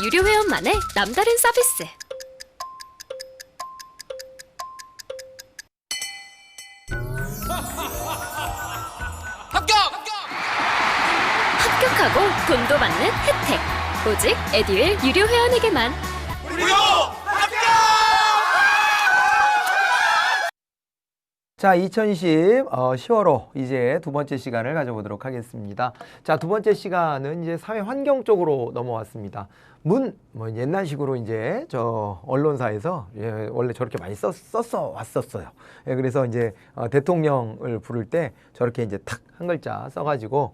유료 회원만의 남다른 서비스. 합격하고 돈도 받는 혜택. 오직 에듀윌 유료 회원에게만. 무료 합격! 자, 2020 10월호 이제 두 번째 시간을 가져보도록 하겠습니다. 자, 두 번째 시간은 이제 사회 환경 쪽으로 넘어왔습니다. 뭐 옛날식으로 이제 저 언론사에서 원래 저렇게 많이 왔었어요. 그래서 이제 대통령을 부를 때 저렇게 이제 탁 한 글자 써가지고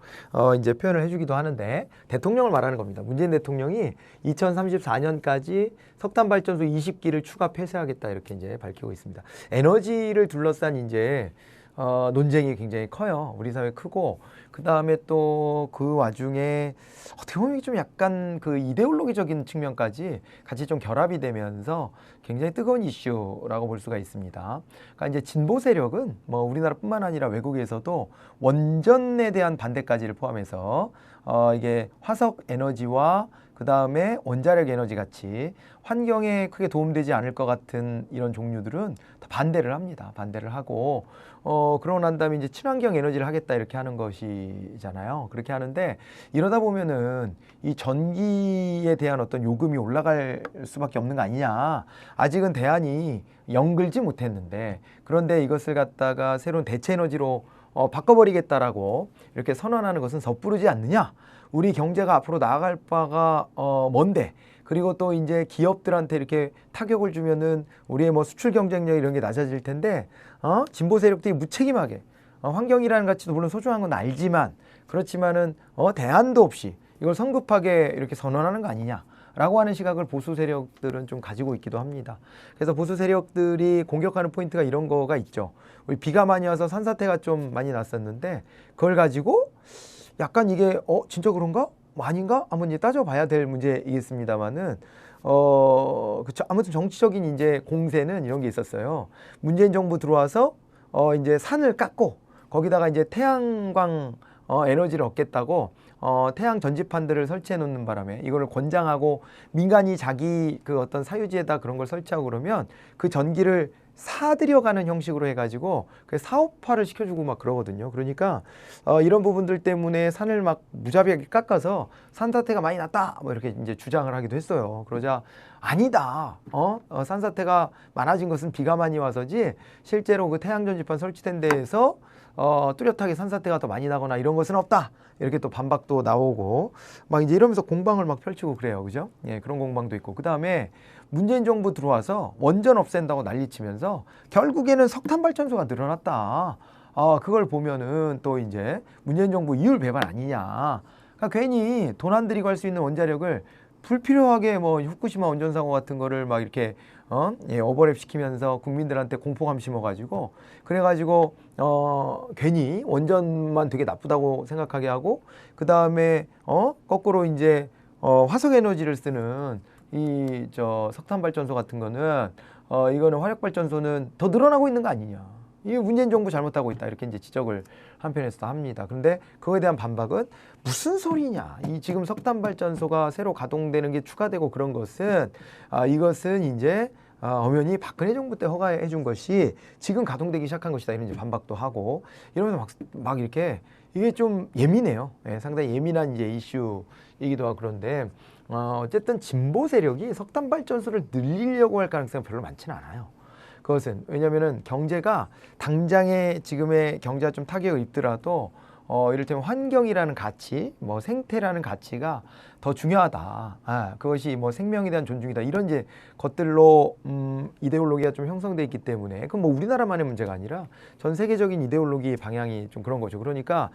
이제 표현을 해주기도 하는데, 대통령을 말하는 겁니다. 문재인 대통령이 2034년까지 석탄 발전소 20기를 추가 폐쇄하겠다 이렇게 이제 밝히고 있습니다. 에너지를 둘러싼 이제 논쟁이 굉장히 커요. 우리 사회 크고, 그 다음에 또 그 와중에 어떻게 보면 좀 약간 그 이데올로기적인 측면까지 같이 좀 결합이 되면서 굉장히 뜨거운 이슈라고 볼 수가 있습니다. 그러니까 이제 진보 세력은 뭐 우리나라뿐만 아니라 외국에서도 원전에 대한 반대까지를 포함해서 이게 화석 에너지와 그 다음에 원자력 에너지 같이 환경에 크게 도움되지 않을 것 같은 이런 종류들은 다 반대를 합니다. 반대를 하고, 그러고 난 다음에 이제 친환경 에너지를 하겠다 이렇게 하는 것이잖아요. 그렇게 하는데, 이러다 보면은 이 전기에 대한 어떤 요금이 올라갈 수밖에 없는 거 아니냐. 아직은 대안이 연글지 못했는데, 그런데 이것을 갖다가 새로운 대체 에너지로 바꿔버리겠다라고 이렇게 선언하는 것은 섣부르지 않느냐. 우리 경제가 앞으로 나아갈 바가 뭔데, 그리고 또 이제 기업들한테 이렇게 타격을 주면은 우리의 뭐 수출 경쟁력 이런 게 낮아질 텐데, 진보 세력들이 무책임하게 환경이라는 가치도 물론 소중한 건 알지만, 그렇지만은 대안도 없이 이걸 성급하게 이렇게 선언하는 거 아니냐라고 하는 시각을 보수 세력들은 좀 가지고 있기도 합니다. 그래서 보수 세력들이 공격하는 포인트가 이런 거가 있죠. 우리 비가 많이 와서 산사태가 좀 많이 났었는데, 그걸 가지고 약간 이게 진짜 그런가? 뭐 아닌가? 한번 이제 따져봐야 될 문제이겠습니다만은, 그쵸. 아무튼 정치적인 이제 공세는 이런 게 있었어요. 문재인 정부 들어와서 이제 산을 깎고 거기다가 이제 태양광 에너지를 얻겠다고 태양 전지판들을 설치해 놓는 바람에 이거를 권장하고, 민간이 자기 그 어떤 사유지에다 그런 걸 설치하고 그러면 그 전기를 사들여가는 형식으로 해가지고 그 사업화를 시켜주고 막 그러거든요. 그러니까 이런 부분들 때문에 산을 막 무자비하게 깎아서 산사태가 많이 났다 뭐 이렇게 이제 주장을 하기도 했어요. 그러자 아니다. 산사태가 많아진 것은 비가 많이 와서지, 실제로 그 태양전지판 설치된 데에서 뚜렷하게 산사태가 더 많이 나거나 이런 것은 없다. 이렇게 또 반박도 나오고 막 이제 이러면서 공방을 막 펼치고 그래요. 그죠? 예, 그런 공방도 있고. 그 다음에 문재인 정부 들어와서 원전 없앤다고 난리치면서 결국에는 석탄 발전소가 늘어났다. 그걸 보면은 또 이제 문재인 정부 이율 배반 아니냐. 그러니까 괜히 돈 안 들이고 할 수 있는 원자력을 불필요하게 뭐 후쿠시마 원전 사고 같은 거를 막 이렇게 오버랩 시키면서 국민들한테 공포감 심어가지고, 그래가지고 괜히 원전만 되게 나쁘다고 생각하게 하고, 그 다음에 거꾸로 이제 화석 에너지를 쓰는 이 석탄 발전소 같은 거는 이거는 화력 발전소는 더 늘어나고 있는 거 아니냐. 이 문재인 정부 잘못하고 있다 이렇게 이제 지적을 한편에서도 합니다. 그런데 그거에 대한 반박은 무슨 소리냐. 이 지금 석탄 발전소가 새로 가동되는 게 추가되고 그런 것은 이것은 이제 엄연히 박근혜 정부 때 허가해 준 것이 지금 가동되기 시작한 것이다 이런 이제 반박도 하고 이러면서 막 이렇게 이게 좀 예민해요. 예, 상당히 예민한 이제 이슈이기도 하고. 그런데 어쨌든 진보 세력이 석탄 발전소를 늘리려고 할 가능성은 별로 많지는 않아요. 그것은 왜냐면은 경제가 당장의 지금의 경제가 좀 타격을 입더라도 이를테면 환경이라는 가치, 뭐 생태라는 가치가 더 중요하다. 그것이 뭐 생명에 대한 존중이다. 이런 이제 것들로 이데올로기가 좀 형성돼 있기 때문에, 그건 뭐 우리나라만의 문제가 아니라 전 세계적인 이데올로기 방향이 좀 그런 거죠. 그러니까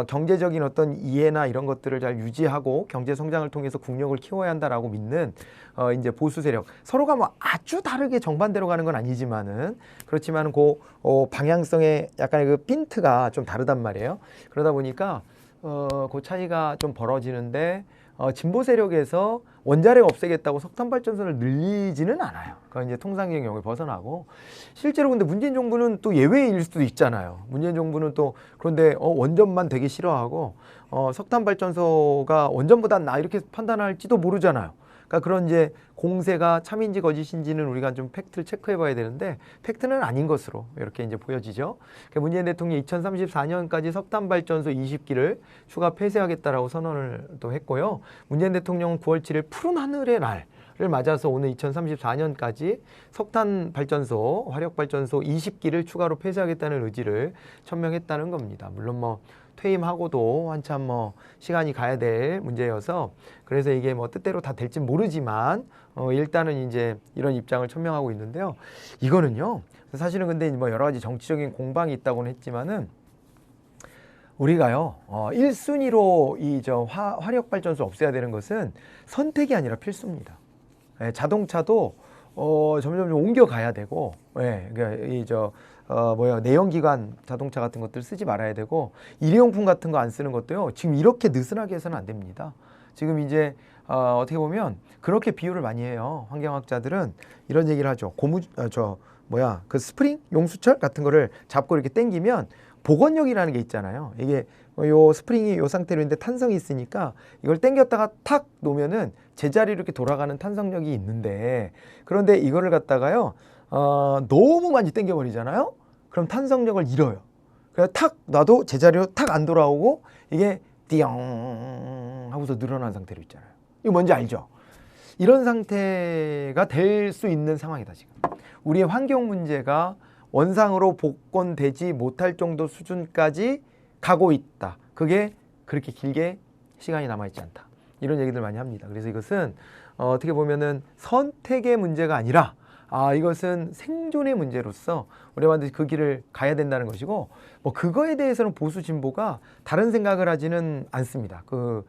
경제적인 어떤 이해나 이런 것들을 잘 유지하고 경제 성장을 통해서 국력을 키워야 한다라고 믿는 이제 보수 세력, 서로가 뭐 아주 다르게 정반대로 가는 건 아니지만은, 그렇지만은 그 방향성의 약간의 그 핀트가 좀 다르단 말이에요. 그러다 보니까 그 차이가 좀 벌어지는데, 진보 세력에서 원자력 없애겠다고 석탄 발전소를 늘리지는 않아요. 그건 이제 통상적인 경우에 벗어나고, 실제로 근데 문재인 정부는 또 예외일 수도 있잖아요. 문재인 정부는 또 그런데 원전만 되게 싫어하고 석탄 발전소가 원전보다 나 이렇게 판단할지도 모르잖아요. 그러니까 그런 이제 공세가 참인지 거짓인지는 우리가 좀 팩트를 체크해 봐야 되는데 팩트는 아닌 것으로 이렇게 이제 보여지죠. 그러니까 문재인 대통령이 2034년까지 석탄 발전소 20기를 추가 폐쇄하겠다라고 선언을 또 했고요. 문재인 대통령은 9월 7일 푸른 하늘의 날을 맞아서 오늘 2034년까지 석탄 발전소, 화력 발전소 20기를 추가로 폐쇄하겠다는 의지를 천명했다는 겁니다. 물론 뭐 퇴임하고도 한참 뭐 시간이 가야 될 문제여서 그래서 이게 뭐 뜻대로 다 될지 모르지만 일단은 이제 이런 입장을 천명하고 있는데요. 이거는요. 사실은 근데 뭐 여러 가지 정치적인 공방이 있다고는 했지만은 우리가요 1순위로 이 저 화력 발전소 없애야 되는 것은 선택이 아니라 필수입니다. 예, 자동차도 점점 옮겨가야 되고, 예, 그러니까 내연기관 자동차 같은 것들 쓰지 말아야 되고, 일회용품 같은 거 안 쓰는 것도요, 지금 이렇게 느슨하게 해서는 안 됩니다. 지금 이제, 어떻게 보면 그렇게 비유를 많이 해요. 환경학자들은 이런 얘기를 하죠. 그 스프링? 용수철 같은 거를 잡고 이렇게 당기면 복원력이라는 게 있잖아요. 이게 요 스프링이 요 상태로 있는데 탄성이 있으니까 이걸 당겼다가 탁 놓으면은 제자리로 이렇게 돌아가는 탄성력이 있는데 그런데 이거를 갖다가요 너무 많이 당겨버리잖아요. 그럼 탄성력을 잃어요. 그래서 탁 놔도 제자리로 탁 안 돌아오고 이게 띠용 하고서 늘어난 상태로 있잖아요. 이거 뭔지 알죠? 이런 상태가 될 수 있는 상황이다 지금. 우리의 환경 문제가 원상으로 복원되지 못할 정도 수준까지 가고 있다. 그게 그렇게 길게 시간이 남아있지 않다. 이런 얘기들 많이 합니다. 그래서 이것은 어떻게 보면은 선택의 문제가 아니라 이것은 생존의 문제로서 우리가 반드시 그 길을 가야 된다는 것이고 뭐 그거에 대해서는 보수 진보가 다른 생각을 하지는 않습니다. 그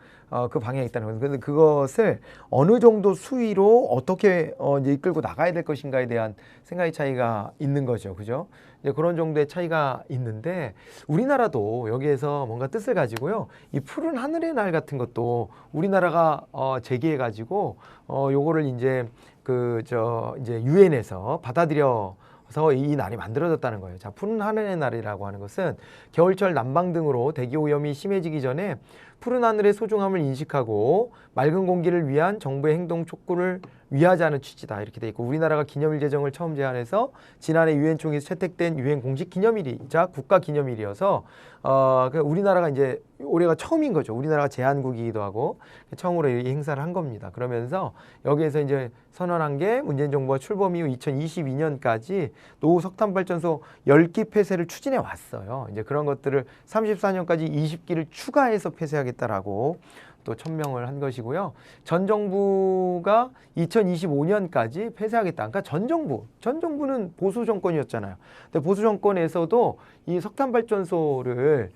방향에 있다는 것은. 그런데 그것을 어느 정도 수위로 어떻게 이제 이끌고 나가야 될 것인가에 대한 생각의 차이가 있는 거죠. 그죠? 이제 그런 정도의 차이가 있는데 우리나라도 여기에서 뭔가 뜻을 가지고요. 이 푸른 하늘의 날 같은 것도 우리나라가 제기해 가지고 요거를 이제 이제 유엔에서 받아들여서 이 날이 만들어졌다는 거예요. 자, 푸른 하늘의 날이라고 하는 것은 겨울철 난방 등으로 대기 오염이 심해지기 전에 푸른 하늘의 소중함을 인식하고 맑은 공기를 위한 정부의 행동 촉구를 위하자는 취지다. 이렇게 돼 있고 우리나라가 기념일 제정을 처음 제안해서 지난해 유엔 총회에서 채택된 유엔 공식 기념일이자 국가 기념일이어서 우리나라가 이제 올해가 처음인 거죠. 우리나라가 제안국이기도 하고 처음으로 이 행사를 한 겁니다. 그러면서 여기에서 이제 선언한 게 문재인 정부가 출범 이후 2022년까지 노후 석탄 발전소 10기 폐쇄를 추진해 왔어요. 이제 그런 것들을 34년까지 20기를 추가해서 폐쇄하겠다라고 또 천명을 한 것이고요. 전 정부가 2025년까지 폐쇄하겠다. 그러니까 전 정부는 보수 정권이었잖아요. 근데 보수 정권에서도 이 석탄 발전소를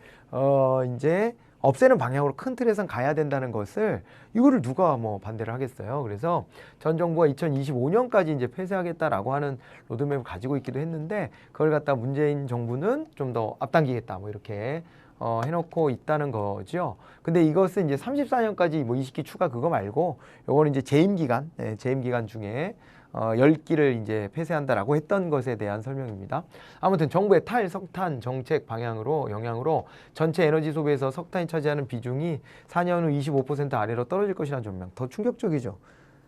이제 없애는 방향으로 큰 틀에선 가야 된다는 것을 이거를 누가 뭐 반대를 하겠어요. 그래서 전 정부가 2025년까지 이제 폐쇄하겠다라고 하는 로드맵을 가지고 있기도 했는데 그걸 갖다 문재인 정부는 좀 더 앞당기겠다 뭐 이렇게 해놓고 있다는 거죠. 근데 이것은 이제 34년까지 뭐 20기 추가 그거 말고 요거는 이제 재임 기간 중에 10기를 이제 폐쇄한다라고 했던 것에 대한 설명입니다. 아무튼 정부의 탈석탄 정책 영향으로 전체 에너지 소비에서 석탄이 차지하는 비중이 4년 후 25% 아래로 떨어질 것이라는 전망. 더 충격적이죠.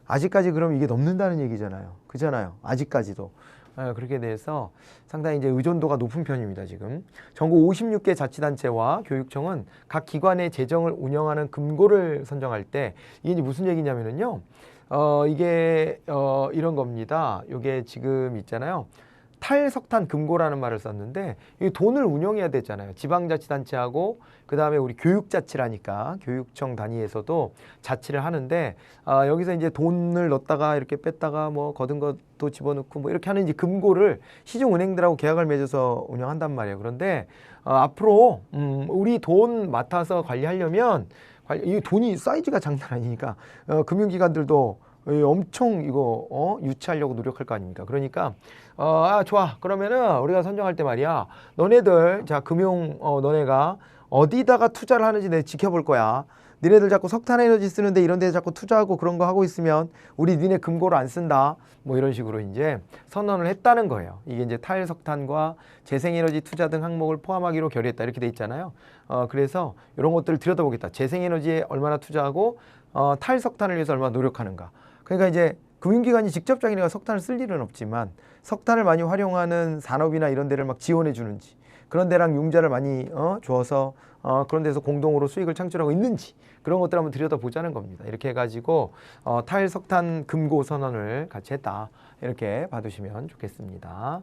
아직까지 그럼 이게 넘는다는 얘기잖아요. 그잖아요. 아직까지도. 그렇게 돼서 상당히 이제 의존도가 높은 편입니다. 지금 전국 56개 자치단체와 교육청은 각 기관의 재정을 운영하는 금고를 선정할 때 이게 이제 무슨 얘기냐면은요. 이게 이런 겁니다. 이게 지금 있잖아요. 탈석탄 금고라는 말을 썼는데 이 돈을 운영해야 되잖아요. 지방자치단체하고 그 다음에 우리 교육자치라니까 교육청 단위에서도 자치를 하는데 여기서 이제 돈을 넣었다가 이렇게 뺐다가 뭐 거둔 것도 집어넣고 뭐 이렇게 하는 이제 금고를 시중은행들하고 계약을 맺어서 운영한단 말이에요. 그런데 앞으로 우리 돈 맡아서 관리하려면 이 돈이 사이즈가 장난 아니니까 금융기관들도 엄청 이거 유치하려고 노력할 거 아닙니까? 그러니까 좋아. 그러면은 우리가 선정할 때 말이야. 너네들 너네가 어디다가 투자를 하는지 내가 지켜볼 거야. 니네들 자꾸 석탄 에너지 쓰는데 이런 데 자꾸 투자하고 그런 거 하고 있으면 우리 니네 금고를 안 쓴다. 뭐 이런 식으로 이제 선언을 했다는 거예요. 이게 이제 탈석탄과 재생에너지 투자 등 항목을 포함하기로 결의했다. 이렇게 돼 있잖아요. 그래서 이런 것들을 들여다보겠다. 재생에너지에 얼마나 투자하고 탈석탄을 위해서 얼마나 노력하는가. 그러니까 이제 금융기관이 직접 자기네가 석탄을 쓸 일은 없지만 석탄을 많이 활용하는 산업이나 이런 데를 막 지원해 주는지, 그런 데랑 융자를 많이 줘서 그런 데서 공동으로 수익을 창출하고 있는지, 그런 것들 한번 들여다보자는 겁니다. 이렇게 해가지고 탈석탄 금고 선언을 같이 했다, 이렇게 봐두시면 좋겠습니다.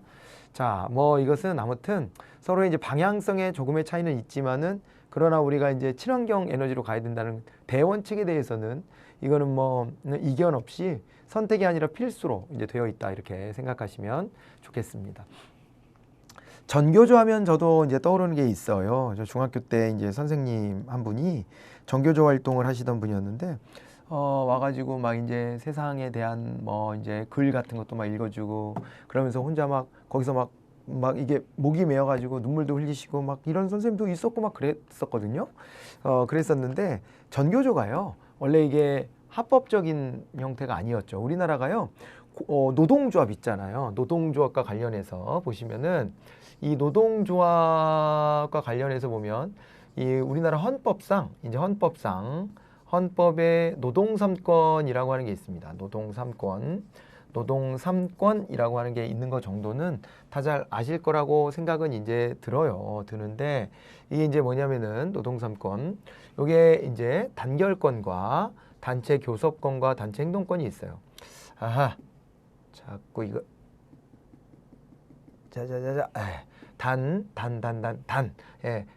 자, 뭐 이것은 아무튼 서로 이제 방향성에 조금의 차이는 있지만은, 그러나 우리가 이제 친환경 에너지로 가야 된다는 대원칙에 대해서는 이거는 뭐 이견 없이 선택이 아니라 필수로 이제 되어 있다, 이렇게 생각하시면 좋겠습니다. 전교조 하면 저도 이제 떠오르는 게 있어요. 저 중학교 때 이제 선생님 한 분이 전교조 활동을 하시던 분이었는데, 와가지고 막 이제 세상에 대한 뭐 이제 글 같은 것도 막 읽어주고, 그러면서 혼자 막 거기서 막 이게 목이 메어가지고 눈물도 흘리시고 막 이런 선생님도 있었고 막 그랬었거든요. 그랬었는데 전교조가요, 원래 이게 합법적인 형태가 아니었죠. 우리나라가요, 노동조합 있잖아요. 노동조합과 관련해서 보시면은, 이 노동조합과 관련해서 보면 이 우리나라 헌법상 헌법에 노동 3권이라고 하는 게 있습니다. 노동 3권. 노동 3권이라고 하는 게 있는 것 정도는 다 잘 아실 거라고 생각은 이제 드는데, 이게 이제 뭐냐면은 노동 3권, 요게 이제 단결권과 단체 교섭권과 단체 행동권이 있어요. 아하, 자꾸 이거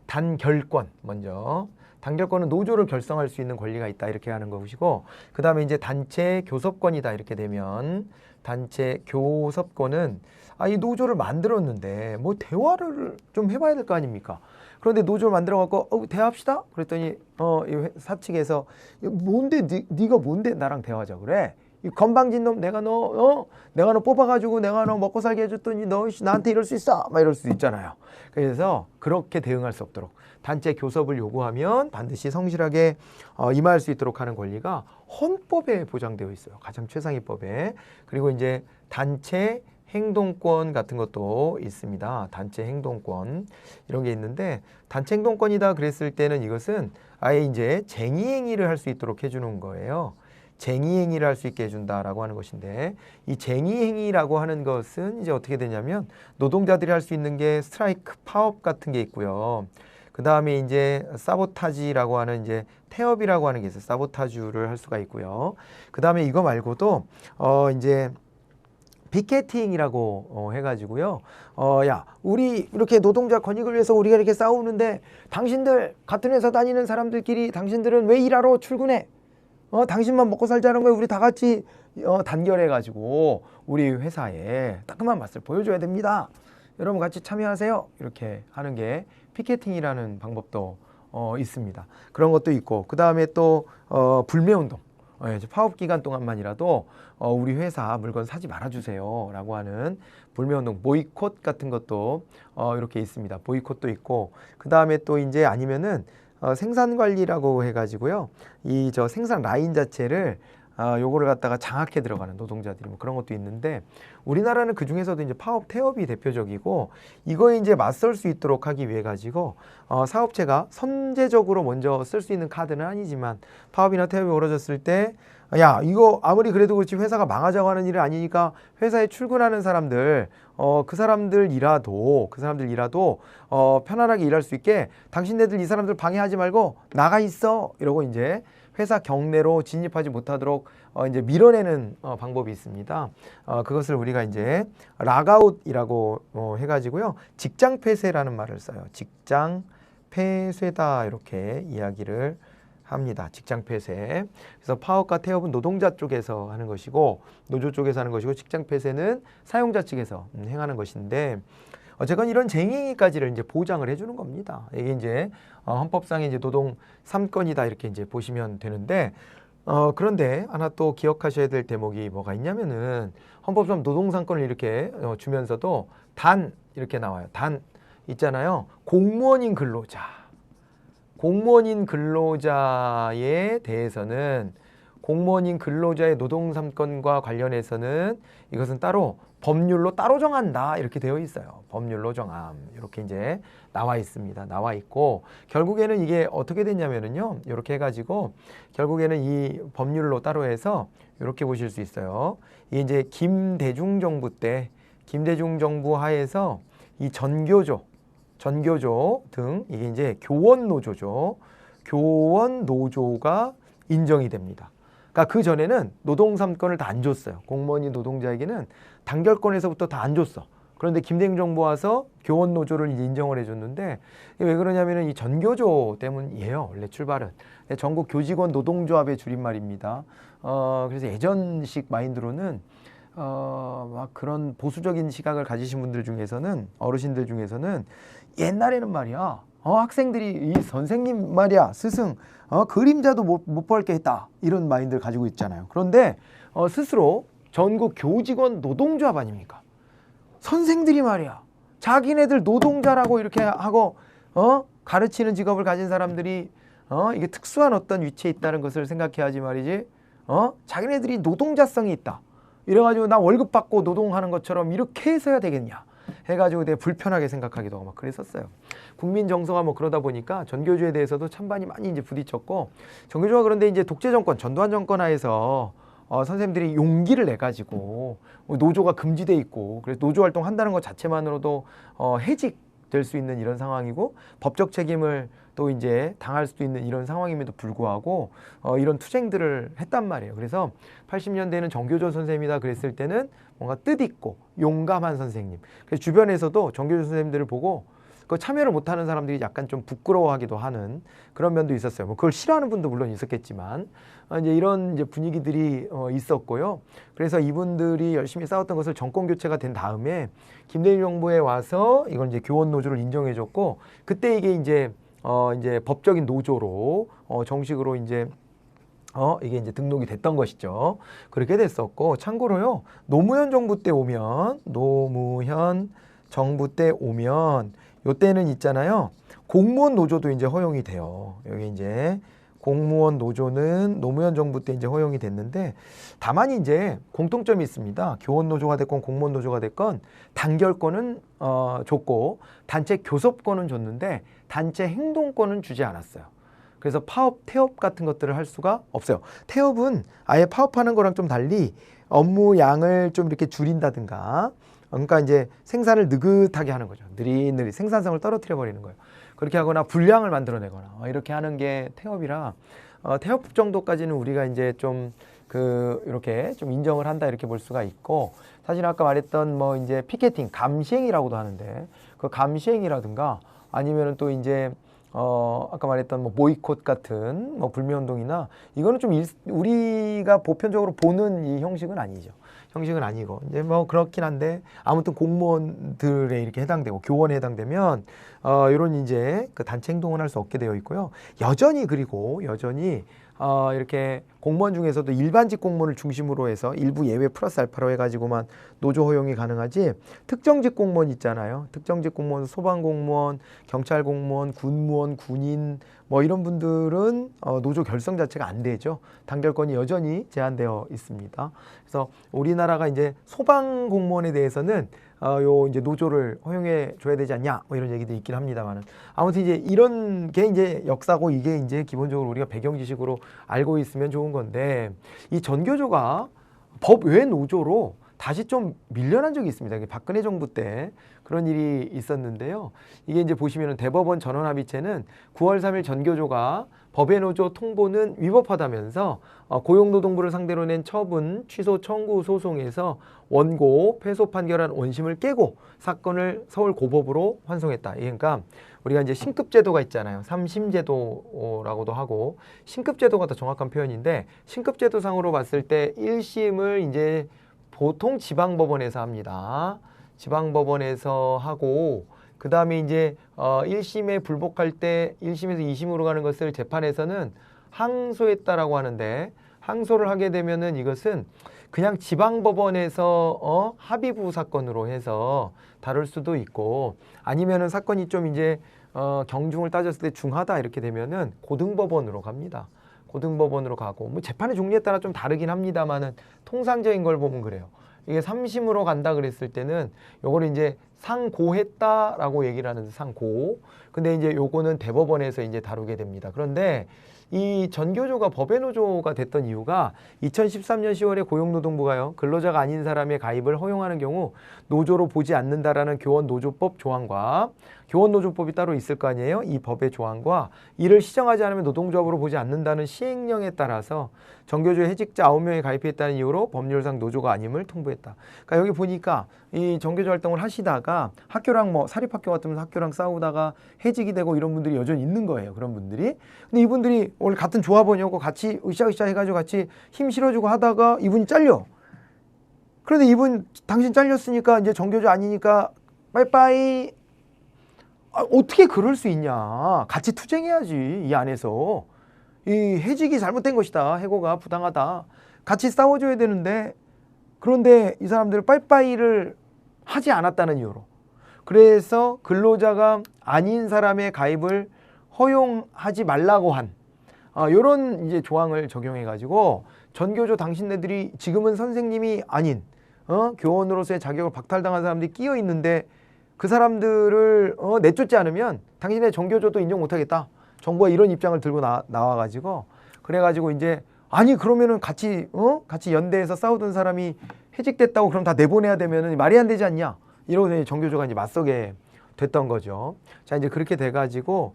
단결권 먼저. 단결권은 노조를 결성할 수 있는 권리가 있다, 이렇게 하는 것이고, 그 다음에 이제 단체 교섭권이다, 이렇게 되면 단체 교섭권은 이 노조를 만들었는데 뭐 대화를 좀 해봐야 될 거 아닙니까? 그런데 노조를 만들어 갖고 대화합시다. 그랬더니 이 사측에서 뭔데 네가 뭔데 나랑 대화하자 그래? 이 건방진 놈, 내가 너 뽑아가지고 내가 너 먹고 살게 해줬더니 너 나한테 이럴 수 있어? 막 이럴 수도 있잖아요. 그래서 그렇게 대응할 수 없도록 단체 교섭을 요구하면 반드시 성실하게 임할 수 있도록 하는 권리가 헌법에 보장되어 있어요. 가장 최상위법에. 그리고 이제 단체 행동권 같은 것도 있습니다. 단체 행동권 이런 게 있는데, 단체 행동권이다 그랬을 때는 이것은 아예 이제 쟁의행위를 할 수 있도록 해주는 거예요. 쟁의행위를 할 수 있게 해준다라고 하는 것인데, 이 쟁의행위라고 하는 것은 이제 어떻게 되냐면, 노동자들이 할 수 있는 게 스트라이크, 파업 같은 게 있고요. 그 다음에 이제 사보타지라고 하는 이제 태업이라고 하는 게 있어요. 사보타주를 할 수가 있고요. 그 다음에 이거 말고도 이제 피케팅이라고 해가지고요. 야, 우리 이렇게 노동자 권익을 위해서 우리가 이렇게 싸우는데, 당신들 같은 회사 다니는 사람들끼리 당신들은 왜 일하러 출근해? 당신만 먹고 살자는 거예요. 우리 다 같이 단결해가지고 우리 회사에 따끔한 맛을 보여줘야 됩니다. 여러분 같이 참여하세요. 이렇게 하는 게 피케팅이라는 방법도 있습니다. 그런 것도 있고, 그 다음에 또 불매운동. 파업 기간 동안만이라도 우리 회사 물건 사지 말아주세요 라고 하는 불매운동, 보이콧 같은 것도 이렇게 있습니다. 보이콧도 있고, 그 다음에 또 이제 아니면은 생산관리라고 해가지고요, 이 생산 라인 자체를 요거를 갖다가 장악해 들어가는 노동자들이 뭐 그런 것도 있는데, 우리나라는 그 중에서도 이제 파업 태업이 대표적이고, 이거에 이제 맞설 수 있도록 하기 위해 가지고 사업체가 선제적으로 먼저 쓸 수 있는 카드는 아니지만, 파업이나 태업이 벌어졌을 때 야, 이거 아무리 그래도 그렇지 회사가 망하자고 하는 일은 아니니까 회사에 출근하는 사람들 그 사람들이라도 편안하게 일할 수 있게 당신네들 이 사람들 방해하지 말고 나가 있어, 이러고 이제 회사 경내로 진입하지 못하도록 이제 밀어내는 방법이 있습니다. 그것을 우리가 이제 락아웃이라고 해가지고요, 직장 폐쇄라는 말을 써요. 직장 폐쇄다, 이렇게 이야기를 합니다. 직장 폐쇄. 그래서 파업과 태업은 노동자 쪽에서 하는 것이고, 노조 쪽에서 하는 것이고, 직장 폐쇄는 사용자 측에서 행하는 것인데, 어쨌건 이런 쟁의까지를 이제 보장을 해주는 겁니다. 이게 이제 헌법상의 이제 노동 3권이다, 이렇게 이제 보시면 되는데, 그런데 하나 또 기억하셔야 될 대목이 뭐가 있냐면은, 헌법상 노동 3권을 이렇게 주면서도 단 이렇게 나와요. 단 있잖아요. 공무원인 근로자에 대해서는 공무원인 근로자의 노동 3건과 관련해서는 이것은 따로 법률로 따로 정한다 이렇게 되어 있어요. 법률로 정함 이렇게 이제 나와 있습니다. 나와 있고 결국에는 이게 어떻게 됐냐면은요. 이렇게 해가지고 결국에는 이 법률로 따로 해서 이렇게 보실 수 있어요. 이게 이제 김대중 정부 때 김대중 정부 하에서 이 전교조 등 이게 이제 교원 노조죠. 교원 노조가 인정이 됩니다. 그러니까 그 전에는 노동 3건을 다 안 줬어요. 공무원인 노동자에게는 단결권에서부터 다 안 줬어. 그런데 김대중 정부 와서 교원 노조를 이제 인정을 해줬는데 왜 그러냐면은 이 전교조 때문이에요. 원래 출발은 전국 교직원 노동조합의 줄임말입니다. 그래서 예전식 마인드로는 막 그런 보수적인 시각을 가지신 분들 중에서는 어르신들 중에서는 옛날에는 말이야. 학생들이 이 선생님 말이야 스승 그림자도 못 벌게 했다 이런 마인드를 가지고 있잖아요. 그런데 스스로 전국 교직원 노동조합 아닙니까? 선생들이 말이야 자기네들 노동자라고 이렇게 하고 가르치는 직업을 가진 사람들이 이게 특수한 어떤 위치에 있다는 것을 생각해야지 말이지. 자기네들이 노동자성이 있다 이래가지고 나 월급 받고 노동하는 것처럼 이렇게 해서야 되겠냐 해가지고 되게 불편하게 생각하기도 하고 막 그랬었어요. 국민 정서가 뭐 그러다 보니까 전교조에 대해서도 찬반이 많이 이제 부딪혔고 전교조가 그런데 이제 독재 정권 전두환 정권 하에서 선생님들이 용기를 내 가지고 노조가 금지돼 있고 그래서 노조 활동 한다는 것 자체만으로도 해직될 수 있는 이런 상황이고 법적 책임을 또 이제 당할 수도 있는 이런 상황임에도 불구하고 이런 투쟁들을 했단 말이에요. 그래서 80년대에는 전교조 선생님이다 그랬을 때는 뭔가 뜻있고 용감한 선생님. 그래서 주변에서도 전교조 선생님들을 보고 그 참여를 못하는 사람들이 약간 좀 부끄러워하기도 하는 그런 면도 있었어요. 뭐 그걸 싫어하는 분도 물론 있었겠지만 이제 이런 이제 분위기들이 있었고요. 그래서 이분들이 열심히 싸웠던 것을 정권 교체가 된 다음에 김대중 정부에 와서 이걸 이제 교원 노조를 인정해줬고 그때 이게 이제 법적인 노조로 정식으로 이제 이게 이제 등록이 됐던 것이죠. 그렇게 됐었고 참고로요. 노무현 정부 때 오면 요때는 있잖아요. 공무원 노조도 이제 허용이 돼요. 여기 이제 공무원 노조는 노무현 정부 때 이제 허용이 됐는데 다만 이제 공통점이 있습니다. 교원 노조가 됐건 공무원 노조가 됐건 단결권은 줬고 단체 교섭권은 줬는데 단체 행동권은 주지 않았어요. 그래서 파업, 태업 같은 것들을 할 수가 없어요. 태업은 아예 파업하는 거랑 좀 달리 업무 양을 좀 이렇게 줄인다든가 그러니까 이제 생산을 느긋하게 하는 거죠. 느릿느릿 생산성을 떨어뜨려 버리는 거예요. 그렇게 하거나 불량을 만들어내거나 이렇게 하는 게 태업이라 태업 정도까지는 우리가 이제 좀 이렇게 좀 인정을 한다 이렇게 볼 수가 있고 사실 아까 말했던 뭐 이제 피켓팅 감시행위라고도 하는데 그 감시행위라든가 아니면은 또 이제 아까 말했던 뭐 보이콧 같은 뭐 불매운동이나 이거는 좀 우리가 보편적으로 보는 이 형식은 아니죠. 형식은 아니고 이제 뭐 그렇긴 한데 아무튼 공무원들에 이렇게 해당되고 교원에 해당되면 이런 이제 그 단체 행동을 할 수 없게 되어 있고요. 여전히 이렇게 공무원 중에서도 일반직 공무원을 중심으로 해서 일부 예외 플러스 알파로 해가지고만 노조 허용이 가능하지 특정직 공무원 있잖아요. 특정직 공무원, 소방공무원, 경찰공무원, 군무원, 군인 뭐 이런 분들은 노조 결성 자체가 안 되죠. 단결권이 여전히 제한되어 있습니다. 그래서 우리나라가 이제 소방공무원에 대해서는 요 이제 노조를 허용해 줘야 되지 않냐 뭐 이런 얘기도 있긴 합니다만은 아무튼 이제 이런 게 이제 역사고 이게 이제 기본적으로 우리가 배경 지식으로 알고 있으면 좋은 건데 이 전교조가 법 외 노조로 다시 좀 밀려난 적이 있습니다. 박근혜 정부 때 그런 일이 있었는데요. 이게 이제 보시면은 대법원 전원합의체는 9월 3일 전교조가 법외 노조 통보는 위법하다면서 고용노동부를 상대로 낸 처분 취소 청구 소송에서 원고 패소 판결한 원심을 깨고 사건을 서울고법으로 환송했다. 그러니까 우리가 이제 신급제도가 있잖아요. 3심제도라고도 하고 신급제도가 더 정확한 표현인데 신급제도상으로 봤을 때 1심을 이제 보통 지방법원에서 합니다. 지방법원에서 하고 그 다음에 이제 1심에 불복할 때 1심에서 2심으로 가는 것을 재판에서는 항소했다라고 하는데 항소를 하게 되면은 이것은 그냥 지방법원에서 합의부 사건으로 해서 다룰 수도 있고 아니면은 사건이 좀 이제 경중을 따졌을 때 중하다 이렇게 되면은 고등법원으로 갑니다. 고등법원으로 가고 뭐 재판의 종류에 따라 좀 다르긴 합니다만은 통상적인 걸 보면 그래요. 이게 3심으로 간다 그랬을 때는 요거를 이제 상고했다라고 얘기를 하는데 상고. 근데 이제 요거는 대법원에서 이제 다루게 됩니다. 그런데 이 전교조가 법의 노조가 됐던 이유가 2013년 10월에 고용노동부가요, 근로자가 아닌 사람의 가입을 허용하는 경우 노조로 보지 않는다라는 교원노조법 조항과, 교원노조법이 따로 있을 거 아니에요? 이 법의 조항과 이를 시정하지 않으면 노동조합으로 보지 않는다는 시행령에 따라서 전교조 해직자 9명이 가입했다는 이유로 법률상 노조가 아님을 통보했다. 그러니까 여기 보니까 이 전교조 활동을 하시다가 학교랑 뭐 사립학교 같으면 학교랑 싸우다가 해직이 되고 이런 분들이 여전히 있는 거예요. 그런 분들이. 근데 이분들이 원래 같은 조합원이었고 같이 으쌰으쌰 해가지고 같이 힘 실어주고 하다가 이분이 잘려. 그런데 이분 당신 잘렸으니까 이제 전교조 아니니까 빠이빠이. 어떻게 그럴 수 있냐. 같이 투쟁해야지. 이 안에서. 이 해직이 잘못된 것이다. 해고가 부당하다. 같이 싸워줘야 되는데, 그런데 이 사람들 빠이빠이를 하지 않았다는 이유로. 그래서 근로자가 아닌 사람의 가입을 허용하지 말라고 한 이런 이제 조항을 적용해 가지고 전교조 당신네들이 지금은 선생님이 아닌 교원으로서의 자격을 박탈당한 사람들이 끼어 있는데 그 사람들을 내쫓지 않으면 당신의 전교조도 인정 못하겠다. 정부가 이런 입장을 들고 나와가지고 그래가지고 이제 아니 그러면은 같이 연대해서 싸우던 사람이 해직됐다고 그럼 다 내보내야 되면은 말이 안 되지 않냐? 이러고 전교조가 이제 맞서게 됐던 거죠. 자, 이제 그렇게 돼가지고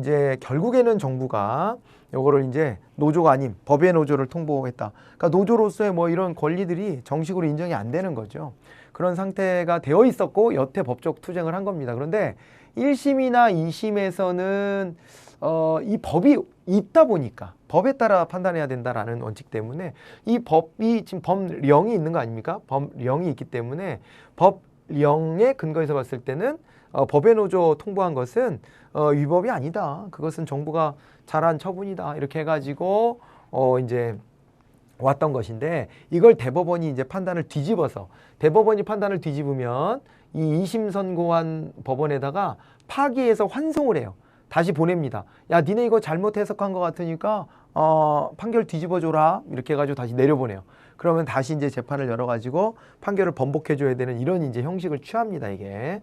이제 결국에는 정부가 요거를 이제 노조가 아닌 법의 노조를 통보했다. 그러니까 노조로서의 뭐 이런 권리들이 정식으로 인정이 안 되는 거죠. 그런 상태가 되어 있었고 여태 법적 투쟁을 한 겁니다. 그런데 1심이나 2심에서는 이 법이 있다 보니까 법에 따라 판단해야 된다라는 원칙 때문에 이 법이 지금 법령이 있는 거 아닙니까? 법령이 있기 때문에 법령에 근거해서 봤을 때는 법의 노조 통보한 것은 위법이 아니다. 그것은 정부가 잘한 처분이다. 이렇게 해가지고 이제 왔던 것인데 이걸 대법원이 이제 판단을 뒤집어서 대법원이 판단을 뒤집으면 이 2심 선고한 법원에다가 파기해서 환송을 해요. 다시 보냅니다. 야, 니네 이거 잘못 해석한 것 같으니까 판결 뒤집어줘라. 이렇게 해가지고 다시 내려보내요. 그러면 다시 이제 재판을 열어가지고 판결을 번복해줘야 되는 이런 이제 형식을 취합니다, 이게.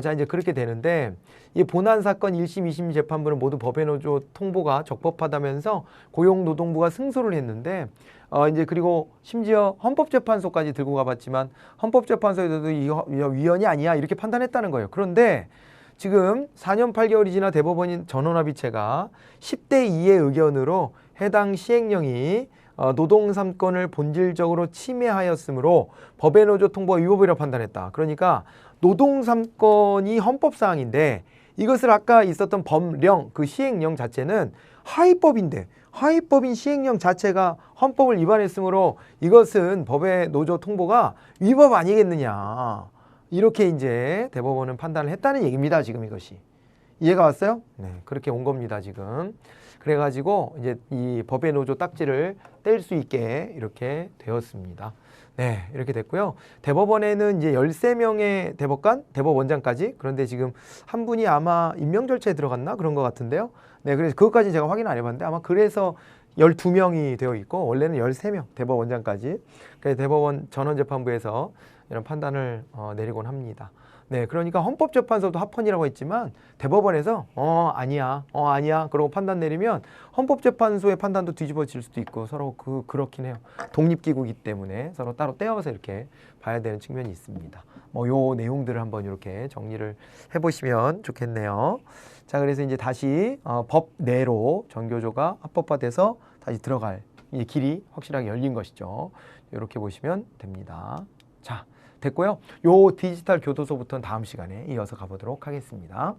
자, 이제 그렇게 되는데, 이 본안 사건 1심, 2심 재판부는 모두 법의 노조 통보가 적법하다면서 고용노동부가 승소를 했는데, 이제 그리고 심지어 헌법재판소까지 들고 가봤지만, 헌법재판소에서도 이 위헌이 아니야. 이렇게 판단했다는 거예요. 그런데 지금 4년 8개월이 지나 대법원인 전원합의체가 10대 2의 의견으로 해당 시행령이 노동 3권을 본질적으로 침해하였으므로 법의 노조 통보가 위법이라고 판단했다. 그러니까 노동 3권이 헌법사항인데 이것을 아까 있었던 법령, 그 시행령 자체는 하위법인데 하위법인 시행령 자체가 헌법을 위반했으므로 이것은 법의 노조 통보가 위법 아니겠느냐. 이렇게 이제 대법원은 판단을 했다는 얘기입니다. 지금 이것이. 이해가 왔어요? 네, 그렇게 온 겁니다. 지금. 그래가지고 이제 이 법의 노조 딱지를 뗄 수 있게 이렇게 되었습니다. 네, 이렇게 됐고요. 대법원에는 이제 13명의 대법관, 대법원장까지. 그런데 지금 한 분이 아마 임명 절차에 들어갔나? 그런 것 같은데요. 네, 그래서 그것까지는 제가 확인 안 해봤는데 아마 그래서 12명이 되어 있고 원래는 13명 대법원장까지. 그래서 대법원 전원재판부에서 이런 판단을 내리곤 합니다. 네, 그러니까 헌법재판소도 합헌이라고 했지만 대법원에서 아니야, 아니야 그러고 판단 내리면 헌법재판소의 판단도 뒤집어질 수도 있고 서로 그렇긴 해요. 독립기구이기 때문에 서로 따로 떼어서 이렇게 봐야 되는 측면이 있습니다. 뭐 요 내용들을 한번 이렇게 정리를 해보시면 좋겠네요. 자, 그래서 이제 다시 법 내로 전교조가 합법화돼서 다시 들어갈 이 길이 확실하게 열린 것이죠. 이렇게 보시면 됩니다. 자, 됐고요. 요 디지털 교도소부터는 다음 시간에 이어서 가보도록 하겠습니다.